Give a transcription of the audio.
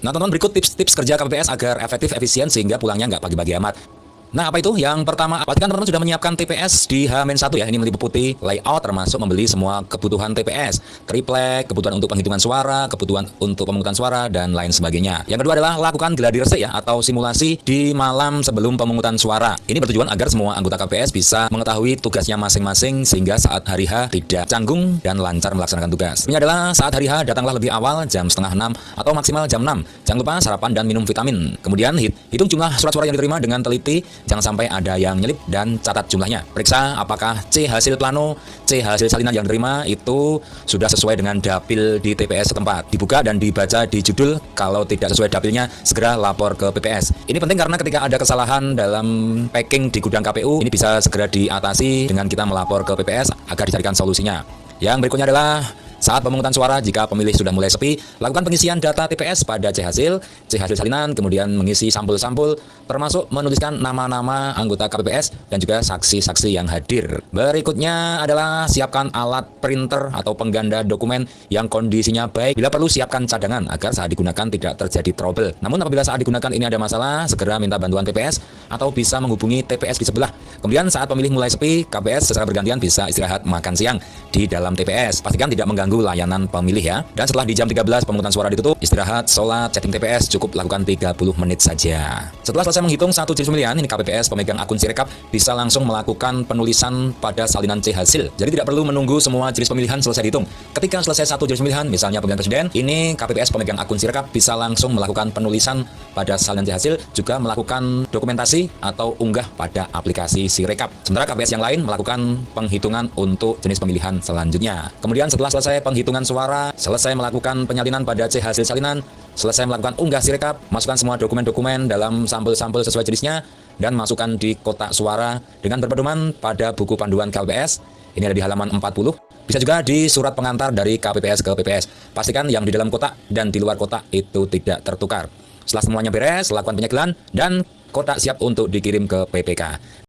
Nah, tonton berikut tips-tips kerja KPPS agar efektif, efisien, sehingga pulangnya nggak pagi-pagi amat. Nah, apa itu? Yang pertama, pastikan teman-teman sudah menyiapkan TPS di H-1 ya. Ini meliputi layout termasuk membeli semua kebutuhan TPS, triplek, kebutuhan untuk penghitungan suara, kebutuhan untuk pemungutan suara, dan lain sebagainya. Yang kedua adalah lakukan gladi resik ya, atau simulasi di malam sebelum pemungutan suara. Ini bertujuan agar semua anggota KPPS bisa mengetahui tugasnya masing-masing, sehingga saat hari H tidak canggung dan lancar melaksanakan tugas. Ini adalah saat hari H, datanglah lebih awal, jam setengah 6 atau maksimal jam 6. Jangan lupa sarapan dan minum vitamin. Kemudian hitung jumlah surat suara yang diterima dengan teliti. Jangan sampai ada yang nyelip, dan catat jumlahnya. Periksa apakah C hasil plano, C hasil salinan yang diterima itu sudah sesuai dengan dapil di TPS setempat. Dibuka dan dibaca di judul. Kalau tidak sesuai dapilnya, segera lapor ke PPS. Ini penting karena ketika ada kesalahan dalam packing di gudang KPU, ini bisa segera diatasi dengan kita melapor ke PPS agar dicarikan solusinya. Yang berikutnya adalah saat pemungutan suara, jika pemilih sudah mulai sepi, lakukan pengisian data TPS pada C hasil salinan, kemudian mengisi sampul-sampul, termasuk menuliskan nama-nama anggota KPPS dan juga saksi-saksi yang hadir. Berikutnya adalah siapkan alat printer atau pengganda dokumen yang kondisinya baik. Bila perlu, siapkan cadangan agar saat digunakan tidak terjadi trouble. Namun apabila saat digunakan ini ada masalah, segera minta bantuan TPS atau bisa menghubungi TPS di sebelah. Kemudian saat pemilih mulai sepi, KPPS secara bergantian bisa istirahat makan siang di dalam TPS. Pastikan tidak mengganggu layanan pemilih ya. Dan setelah di jam 13 pemungutan suara ditutup, istirahat, sholat, chatting TPS, cukup lakukan 30 menit saja. Setelah selesai menghitung satu jenis pemilihan, ini KPPS pemegang akun Sirekap bisa langsung melakukan penulisan pada salinan C hasil. Jadi tidak perlu menunggu semua jenis pemilihan selesai dihitung. Ketika selesai satu jenis pemilihan, misalnya pemilihan presiden, ini KPPS pemegang akun Sirekap bisa langsung melakukan penulisan pada salinan C hasil, juga melakukan dokumentasi atau unggah pada aplikasi Sirekap. Sementara KPPS yang lain melakukan penghitungan untuk jenis pemilihan selanjutnya. Kemudian setelah selesai penghitungan suara, selesai melakukan penyalinan pada C hasil salinan, selesai melakukan unggah Sirekap, masukkan semua dokumen-dokumen dalam sampel-sampel sesuai jenisnya, dan masukkan di kotak suara dengan berpedoman pada buku panduan KPPS. Ini ada di halaman 40. Bisa juga di surat pengantar dari KPPS ke PPS. Pastikan yang di dalam kotak dan di luar kotak itu tidak tertukar. Setelah semuanya beres, lakukan penyegelan dan kotak siap untuk dikirim ke PPK.